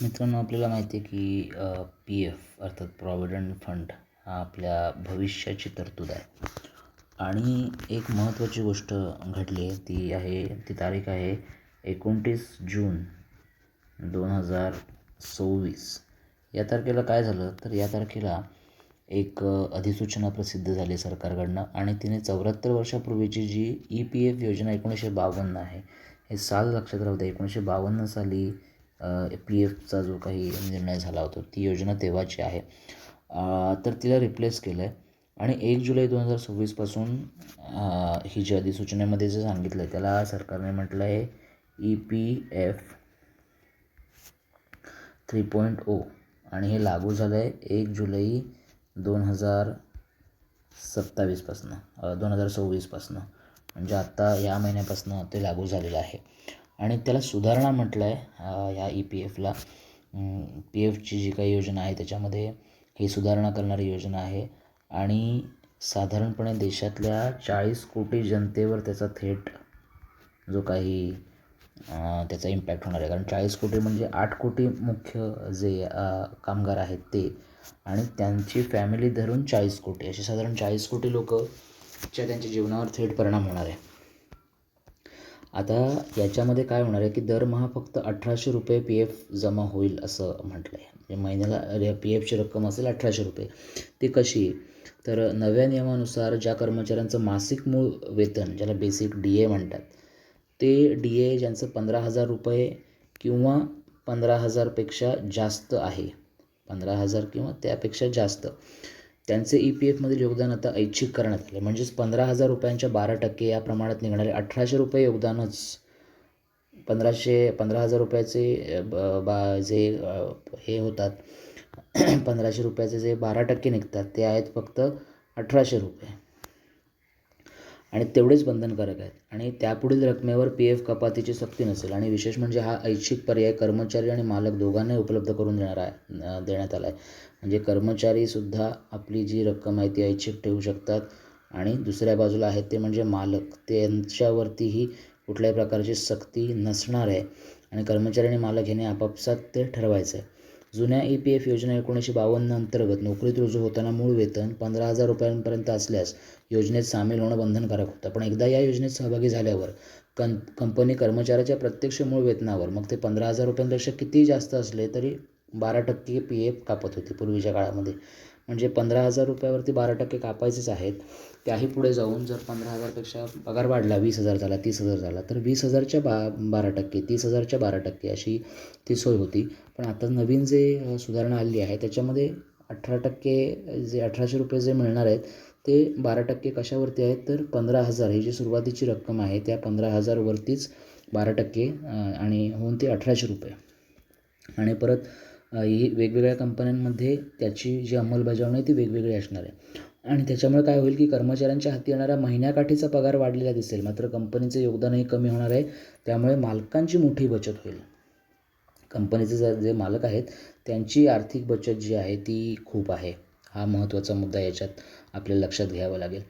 मित्रांनो, आपल्याला माहिती आहे की पी एफ अर्थात प्रॉव्हिडंट फंड हा आपल्या भविष्याची तरतूद आहे. आणि एक महत्त्वाची गोष्ट घडली आहे, ती तारीख आहे 29 जून 2026. या तारखेला काय झालं तर या तारखेला एक अधिसूचना प्रसिद्ध झाली सरकारकडनं आणि तिने 74 वर्षापूर्वीची जी EPF योजना 1952 आहे, हे साल लक्षात राहू द्या. 1952 साली PFचा जो काही निर्णय झाला होता ती योजना तेव्हाची आहे. तर तिला रिप्लेस केलं आहे आणि 1 जुलै 2026पासून ही जी अधिसूचनेमध्ये जे सांगितलं आहे त्याला सरकारने म्हटलं आहे EPF 3.0 आणि हे लागू झालं आहे 1 जुलै 2026पासून. म्हणजे आत्ता या महिन्यापासून ते लागू झालेलं आहे आणि त्याला सुधारणा म्हटलं आहे. या EPFला PFची जी काही योजना आहे त्याच्यामध्ये ही सुधारणा करणारी योजना आहे आणि साधारणपणे देशातल्या 40 कोटी जनतेवर त्याचा थेट जो काही त्याचा इम्पॅक्ट होणार आहे. कारण 40 कोटी म्हणजे 8 कोटी मुख्य जे कामगार आहेत ते आणि त्यांची फॅमिली धरून 40 कोटी असे साधारण 40 कोटी लोकच्या त्यांच्या जीवनावर थेट परिणाम होणार आहे. आता याच्यामध्ये काय होणार आहे की दरमहा फक्त 1800 रुपये PF जमा होईल असं म्हटलं आहे. म्हणजे महिन्याला PFची रक्कम असेल 1800 रुपये. ती कशी तर नव्या नियमानुसार ज्या कर्मचाऱ्यांचं मासिक मूळ वेतन ज्याला बेसिक DA म्हणतात ते DA ज्यांचं 15,000 रुपये किंवा 15,000पेक्षा जास्त आहे, 15,000 किंवा त्यापेक्षा जास्त, त्यांचे EPFमधील योगदान आता ऐच्छिक करण्यात आले. म्हणजेच 15,000 रुपयांच्या 12% या प्रमाणात निघणारे 1800 रुपये योगदानच 15,000 रुपयाचे जे हे होतात 1500 रुपयाचे जे 12% निघतात ते आहेत फक्त 1800 रुपये आणि तेवढेच बंधनकारक आहेत आणि त्यापुढील रकमेवर PF कपातीची सक्ती नसेल. आणि विशेष म्हणजे हा ऐच्छिक पर्याय कर्मचारी आणि मालक दोघांनाही उपलब्ध करून देण्यात आला आहे. म्हणजे कर्मचारीसुद्धा आपली जी रक्कम आहे ती ऐच्छिक ठेवू शकतात आणि दुसऱ्या बाजूला आहेत ते म्हणजे मालक, त्यांच्यावरतीही कुठल्याही प्रकारची सक्ती नसणार आहे आणि कर्मचारी आणि मालक ह्याने आपापसात ते ठरवायचं आहे. जुन्या EPF योजना 1952 अंतर्गत नोकरीत रुजू होताना मूळ वेतन 15,000 रुपयांपर्यंत असल्यास योजनेत सामील होणं बंधनकारक होतं. पण एकदा या योजनेत सहभागी झाल्यावर कंपनी कर्मचाऱ्याच्या प्रत्यक्ष मूळ वेतनावर, मग ते 15,000 रुपयांपेक्षा कितीही जास्त असले तरी 12% PF कापत होती पूर्वीच्या काळामध्ये. म्हणजे 15,000 रुपयावरती 12% कापायचेच आहेत. त्याही पुढे जाऊन जर 15,000पेक्षा पगार वाढला, 20,000 झाला, 30,000 झाला तर 20,000च्या 12%, 30,000च्या 12% अशी ती सोय होती. पण आता नवीन जे सुधारणा आली आहे त्याच्यामध्ये 18% जे 1800 रुपये जे मिळणार आहेत ते 12% कशावरती आहेत तर 15,000 ही जी सुरुवातीची रक्कम आहे त्या 15,000वरतीच 12% आणि होऊन ते 1800 रुपये. आणि परत ही वेगवेगळ्या कंपन्यांमध्ये त्याची जी अंमलबजावणी ती वेगवेगळी असणार आहे आणि त्याच्यामुळे काय होईल की कर्मचाऱ्यांच्या हाती येणाऱ्या महिन्याकाठीचा पगार वाढलेला दिसेल, मात्र कंपनीचे योगदानही कमी होणार आहे. त्यामुळे मालकांची मोठी बचत होईल. कंपनीचे जे मालक आहेत त्यांची आर्थिक बचत जी आहे ती खूप आहे. हा महत्त्वाचा मुद्दा याच्यात आपल्याला लक्षात घ्यावा लागेल.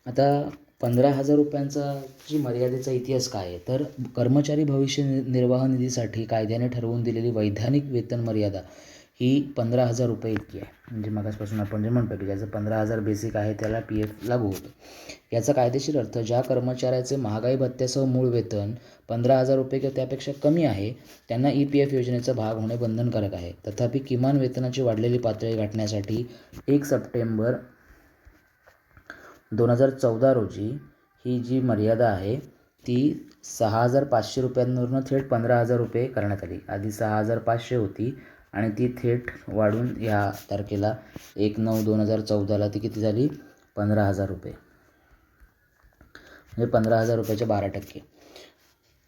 आता 15,000 रुपयांचा जी मर्यादेचा इतिहास काय आहे तर कर्मचारी भविष्य निर्वाह निधीसाठी कायद्याने ठरवून दिलेली वैधानिक वेतन मर्यादा ही 15,000 रुपये इतकी आहे. म्हणजे मगाचपासून आपण जे म्हणतो की ज्याचं 15,000 बेसिक आहे त्याला PF लागू होतं. याचा कायदेशीर अर्थ ज्या कर्मचाऱ्याचे महागाई भत्त्यासह मूळ वेतन 15,000 रुपये किंवा त्यापेक्षा कमी आहे त्यांना EPF योजनेचा भाग होणे बंधनकारक आहे. तथापि किमान वेतनाची वाढलेली पातळी गाठण्यासाठी 1 सप्टेंबर 2014 रोजी ही जी मर्यादा आहे ती 6,500 रुपयांवरून थेट 15,000 रुपये करण्यात आली. आधी 6,500 होती आणि ती थेट वाढून या तारखेला 1/9/2014ला ती किती झाली 15,000 रुपये. म्हणजे 15,000 रुपयाच्या 12%.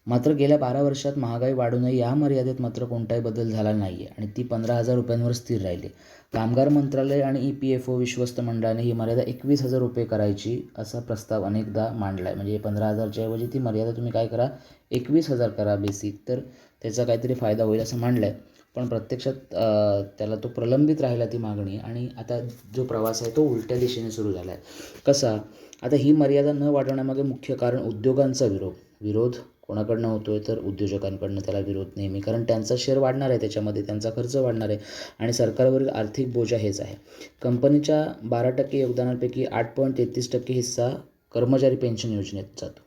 मात्र गेल्या 12 वर्षात महागाई वाढूनही या मर्यादेत मात्र कोणताही बदल झाला नाही आहे आणि ती 15,000 रुपयांवर स्थिर राहिली. कामगार मंत्रालय आणि EPFO विश्वस्त मंडळाने ही मर्यादा 21,000 रुपये करायची असा प्रस्ताव अनेकदा मांडला आहे. म्हणजे 15,000च्या ऐवजी ती मर्यादा तुम्ही काय करा 21,000 करा बेसिक, तर त्याचा काहीतरी फायदा होईल असं मांडलं आहे. पण प्रत्यक्षात त्याला तो प्रलंबित राहिला ती मागणी आणि आता जो प्रवास आहे तो उलट्या दिशेने सुरू झाला आहे. कसा आता ही मर्यादा न वाढवण्यामागे मुख्य कारण उद्योगांचा विरोध कोणाकडनं होतो आहे तर उद्योजकांकडनं त्याला विरोध नेहमी, कारण त्यांचा शेअर वाढणार आहे, त्याच्यामध्ये त्यांचा खर्च वाढणार आहे आणि सरकारवरील आर्थिक बोजा हेच आहे. कंपनीच्या 12% योगदानापैकी 8.33% हिस्सा कर्मचारी पेन्शन योजनेत जातो.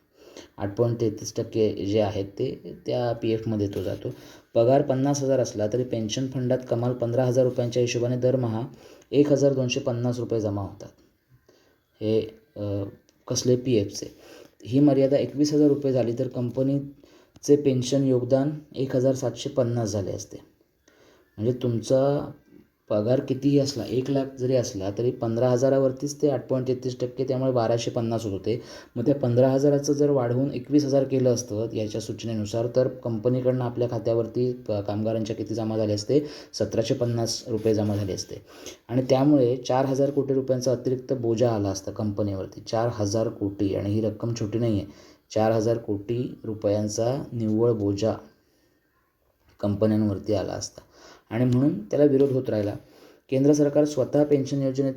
8.33% जे आहेत ते त्या PFमध्ये तो जातो. पगार 50,000 असला तरी पेन्शन फंडात कमाल 15,000 रुपयांच्या हिशोबाने दरमहा 1,250 रुपये जमा होतात. हे कसले PFचे. ही मर्यादा 21,000 रुपये झाली तर कंपनीचे पेन्शन योगदान 1,750 झाले असते. म्हणजे तुमचा पगार कितीही असला, 1,00,000 जरी असला तरी 15,000वरतीच ते 8.33%, त्यामुळे 1,250 होत होते. मग त्या 15,000चं जर वाढवून 21,000 केलं असतं याच्या सूचनेनुसार, तर कंपनीकडनं आपल्या खात्यावरती कामगारांच्या किती जमा झाले असते, 1,750 रुपये जमा झाले असते. आणि त्यामुळे 4,000 कोटी रुपयांचा अतिरिक्त बोजा आला असता कंपनीवरती. 4,000 कोटी, आणि ही रक्कम छोटी नाही आहे. 4,000 कोटी रुपयांचा निव्वळ बोजा कंपन्यांवरती आला असता आणि म्हणून त्याला विरोध होत राहिला. केंद्र सरकार स्वतः पेन्शन योजनेत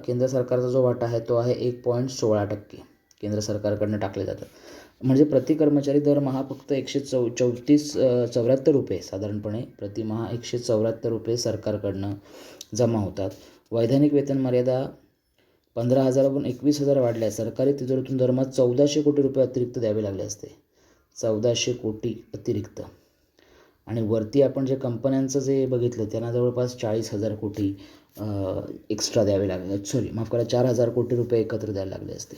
केंद्र सरकारचा जो वाटा आहे तो आहे 1.16%. केंद्र सरकारकडनं टाकले जातं. म्हणजे प्रति कर्मचारी दरमहा फक्त 134 रुपये साधारणपणे प्रतिमहा 174 रुपये सरकारकडनं जमा होतात. वैधानिक वेतन मर्यादा 15,000वरून 21,000 वाढल्या. सरकारी तिजोरीतून दरमहा 1,400 कोटी रुपये अतिरिक्त द्यावे लागले असते. 1,400 कोटी अतिरिक्त. आणि वरती आपण जे कंपन्यांचं जे बघितलं त्यांना जवळपास 40,000 कोटी एक्स्ट्रा द्यावे लागले. 4,000 कोटी रुपये एकत्र द्यायला लागले असते.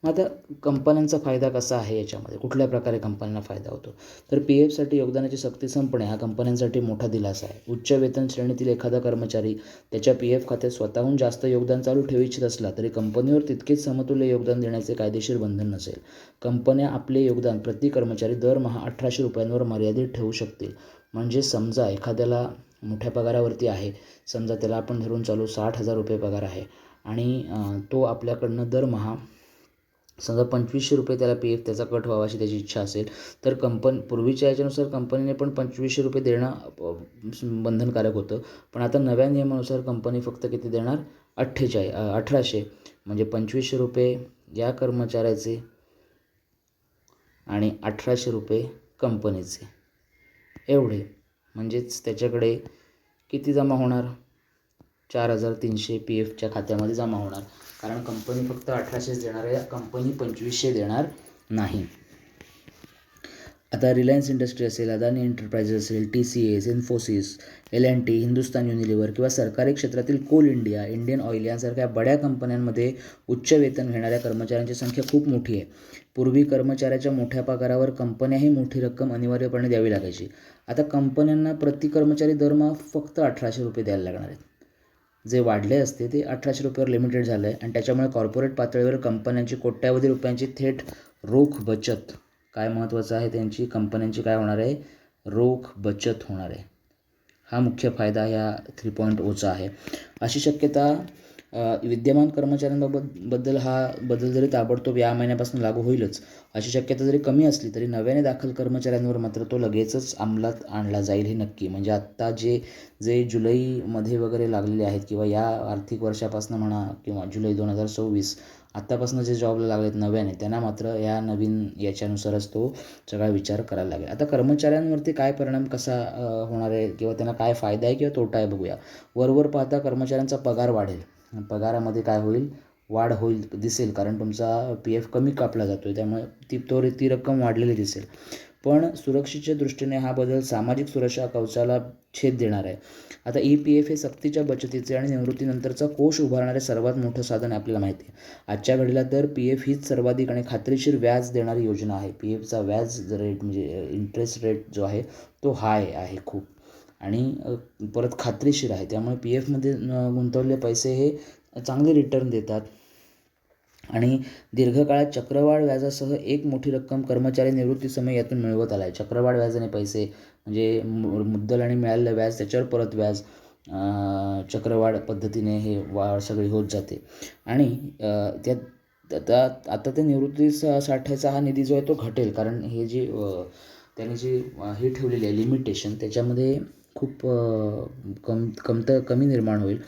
मग आता कंपन्यांचा फायदा कसा आहे याच्यामध्ये, कुठल्या प्रकारे कंपन्यांना फायदा होतो, तर PFसाठी योगदानाची सक्ती संपणे हा कंपन्यांसाठी मोठा दिलासा आहे. उच्च वेतन श्रेणीतील एखादा कर्मचारी त्याच्या PF खात्यात स्वतःहून जास्त योगदान चालू ठेवू इच्छित असला तरी कंपनीवर तितकेच समतुल्य योगदान देण्याचे कायदेशीर बंधन नसेल. कंपन्या आपले योगदान प्रति कर्मचारी दरमहा 1,800 रुपयांवर मर्यादित ठेवू शकतील. म्हणजे समजा एखाद्याला मोठ्या पगारावरती आहे, समजा त्याला आपण धरून चालू 60,000 रुपये पगार आहे आणि तो आपल्याकडनं दरमहा समजा 2,500 रुपये त्याला PF त्याचा कट व्हावा अशी त्याची इच्छा असेल, तर पूर्वीच्या याच्यानुसार कंपनीने पण 2,500 रुपये देणं बंधनकारक होतं. पण आता नव्या नियमानुसार कंपनी फक्त किती देणार, 1,800. म्हणजे 2,500 रुपये या कर्मचाऱ्याचे आणि 1,800 रुपये कंपनीचे, एवढे. म्हणजेच त्याच्याकडे किती जमा होणार, 4,300 PFच्या खात्यामध्ये जमा होणार. कारण कंपनी फक्त 1,800 देणार आहे, कंपनी 2,500 देणार नाही. आता रिलायन्स इंडस्ट्री असेल, अदानी एंटरप्राइजेस असेल, TCS, Infosys, L&T, Hindustan Unilever किंवा सरकारी क्षेत्रातील कोल इंडिया, इंडियन ऑइल यांसारख्या बड्या कंपन्यांमध्ये उच्च वेतन घेणाऱ्या कर्मचाऱ्यांची संख्या खूप मोठी आहे. पूर्वी कर्मचाऱ्याच्या मोठ्या पगारावर कंपन्याही मोठी रक्कम अनिवार्यपणे द्यावी लागायची. आता कंपन्यांना प्रति कर्मचारी दरमहा फक्त 1,800 रुपये द्यायला लागणार आहेत. जे वाढले असते ते 1,800 रुपयावर लिमिटेड झालं आहे आणि त्याच्यामुळे कॉर्पोरेट पातळीवर कंपन्यांची कोट्यावधी रुपयांची थेट रोख बचत, काय महत्त्वाचं आहे, त्यांची कंपन्यांची काय होणार आहे, रोख बचत होणार आहे. हा मुख्य फायदा या 3.0चा आहे. अशी शक्यता विद्यमान कर्मचाऱ्यांबद्दल हा बदल जरी ताबडतोब या महिन्यापासून लागू होईलच अशी शक्यता जरी कमी असली तरी नव्याने दाखल कर्मचाऱ्यांवर मात्र तो लगेचच अंमलात आणला जाईल हे नक्की. म्हणजे आत्ता जे जुलैमध्ये वगैरे लागलेले आहेत किंवा या आर्थिक वर्षापासून म्हणा किंवा जुलै 2024 आत्तापासून जे जॉबला लागलेत नव्याने, त्यांना मात्र या नवीन याच्यानुसारच तो सगळा विचार करायला लागेल. आता कर्मचाऱ्यांवरती काय परिणाम कसा होणार आहे किंवा त्यांना काय फायदा आहे किंवा तोटा आहे बघूया. वरवर पाहता कर्मचाऱ्यांचा पगार वाढेल, पगारामध्ये काय होईल, वाढ होईल दिसेल, कारण तुमचा PF कमी कापला जातो आहे, त्यामुळे ती रक्कम वाढलेली दिसेल. पण सुरक्षेच्या दृष्टीने हा बदल सामाजिक सुरक्षा कवचाला छेद देणार आहे. आता EPF हे सक्तीच्या बचतीचे आणि निवृत्तीनंतरचा कोष उभारणारे सर्वात मोठं साधन आहे, आपल्याला माहिती आहे. आजच्या घडीला तर PF हीच सर्वाधिक आणि खात्रीशीर व्याज देणारी योजना आहे. PFचा व्याज रेट म्हणजे इंटरेस्ट रेट जो आहे तो हाय आहे खूप आणि परत खात्रीशीर आहे. त्यामुळे PFमध्ये गुंतवलेले पैसे हे चांगले रिटर्न देतात आणि दीर्घकाळात चक्रवाढ व्याजासह एक मोठी रक्कम कर्मचारी निवृत्तीसमयी यातून मिळवत आला आहे. चक्रवाढ व्याजाने पैसे म्हणजे मुद्दल आणि मिळालेलं व्याज त्याच्यावर परत व्याज चक्रवाढ पद्धतीने हे वाढ सगळी होत जाते आणि आता ते निवृत्ती साठ्याचा हा निधी जो आहे तो घटेल, कारण हे जे त्यांनी जी हे ठेवलेली आहे लिमिटेशन त्याच्यामध्ये खूप कमी निर्माण होईल.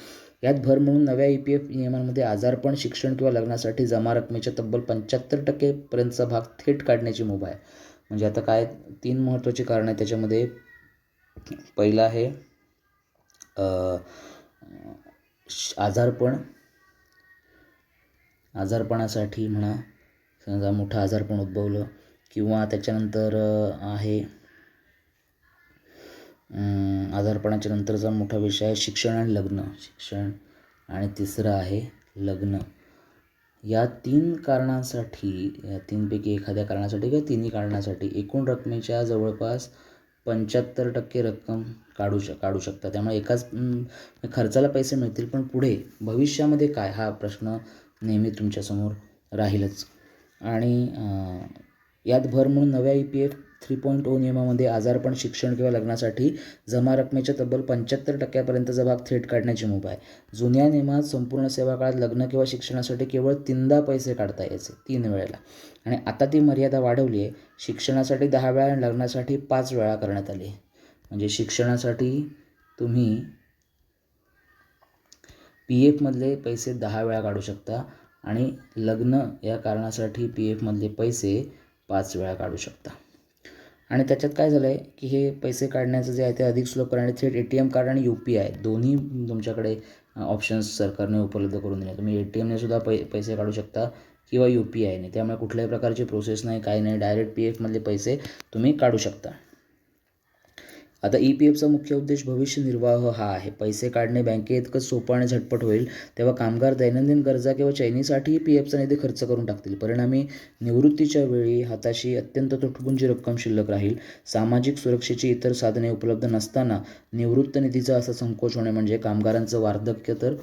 यात भर म्हणून नव्या EPF नियमांमध्ये आजारपण, शिक्षण किंवा लग्नासाठी जमा रकमेच्या तब्बल 75% पर्यंतचा भाग थेट काढण्याची मुभा आहे. म्हणजे आता काय 3 महत्त्वाची कारणं आहेत त्याच्यामध्ये. पहिलं आहे आजारपणासाठी म्हणा, समजा मोठं आजारपण उद्भवलं, किंवा त्याच्यानंतर आहे आजारपणाच्या नंतरचा मोठा विषय आहे शिक्षण आणि लग्न. आणि तिसरं आहे लग्न. या 3 कारणांसाठी, या 3पैकी एखाद्या कारणासाठी किंवा तिन्ही कारणासाठी एकूण रकमेच्या जवळपास 75% रक्कम काढू शकता. त्यामुळे एकाच खर्चाला पैसे मिळतील, पण पुढे भविष्यामध्ये काय, हा प्रश्न नेहमी तुमच्यासमोर राहीलच. आणि यात भर म्हणून नव्या EPF 3.0 नियमामध्ये आजारपण, शिक्षण किंवा लग्नासाठी जमा रकमेच्या तब्बल 75%पर्यंतचा भाग थेट काढण्याची मुभा आहे. जुन्या नियमात संपूर्ण सेवा काळात लग्न किंवा शिक्षणासाठी केवळ 3दा पैसे काढता यायचे, 3 वेळेला. आणि आता ती मर्यादा वाढवली आहे. शिक्षणासाठी 10 वेळा आणि लग्नासाठी 5 वेळा करण्यात आली आहे. म्हणजे शिक्षणासाठी तुम्ही PF मधले पैसे 10 वेळा काढू शकता आणि लग्न या कारणासाठी PF मधले पैसे 5 वेळा काढू शकता. आणि त्याच्यात काय झालं आहे की हे पैसे काढण्याचं जे आहे ते अधिक सुलभ करण्यासाठी थेट ATM कार्ड आणि UPI दोन्ही तुमच्याकडे ऑप्शन्स सरकारने उपलब्ध करून दिले. तुम्ही ATMने सुद्धा पैसे काढू शकता किंवा UPIने. त्यामुळे कुठल्याही प्रकारची प्रोसेस नाही, काही नाही, डायरेक्ट PF मधले पैसे तुम्ही काढू शकता. आता EPFचा मुख्य उद्देश भविष्य निर्वाह हा आहे. पैसे काढणे बँकेइतकंच सोपं आणि झटपट होईल, तेव्हा कामगार दैनंदिन गरजा किंवा चैनीसाठीही PFचा निधी खर्च करून टाकतील. परिणामी निवृत्तीच्या वेळी हाताशी अत्यंत तुटपुंजी रक्कम शिल्लक राहील. सामाजिक सुरक्षेची इतर साधने उपलब्ध नसताना निवृत्त निधीचा असा संकोच होणे म्हणजे कामगारांचं वार्धक्य तर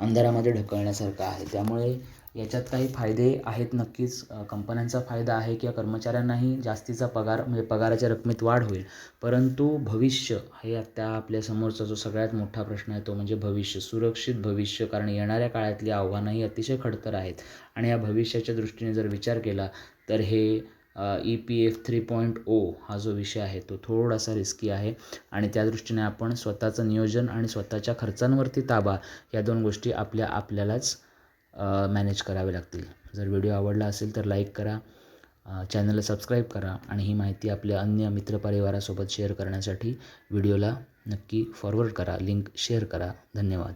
अंधारामध्ये ढकलण्यासारखं आहे. त्यामुळे याच्यात काही फायदे आहेत नक्कीच. कंपन्यांचा फायदा आहे किंवा कर्मचाऱ्यांनाही जास्तीचा पगार, म्हणजे पगाराच्या रकमेत वाढ होईल. परंतु भविष्य हे आता आपल्यासमोरचा जो सगळ्यात मोठा प्रश्न आहे तो म्हणजे भविष्य, सुरक्षित भविष्य. कारण येणाऱ्या काळातली आव्हानंही अतिशय खडतर आहेत. आणि या भविष्याच्या दृष्टीने जर विचार केला तर हे EPF 3.0 हा जो विषय आहे तो थोडासा रिस्की आहे. आणि त्या दृष्टीने आपण स्वतःचं नियोजन आणि स्वतःच्या खर्चांवरती ताबा, या 2 गोष्टी आपल्यालाच मॅनेज करावे लागतील. जर व्हिडिओ आवडला असेल तर लाईक करा, चॅनलला सबस्क्राईब करा आणि ही माहिती आपल्या अन्य मित्रपरिवारासोबत शेअर करण्यासाठी व्हिडिओला नक्की फॉरवर्ड करा, लिंक शेअर करा. धन्यवाद.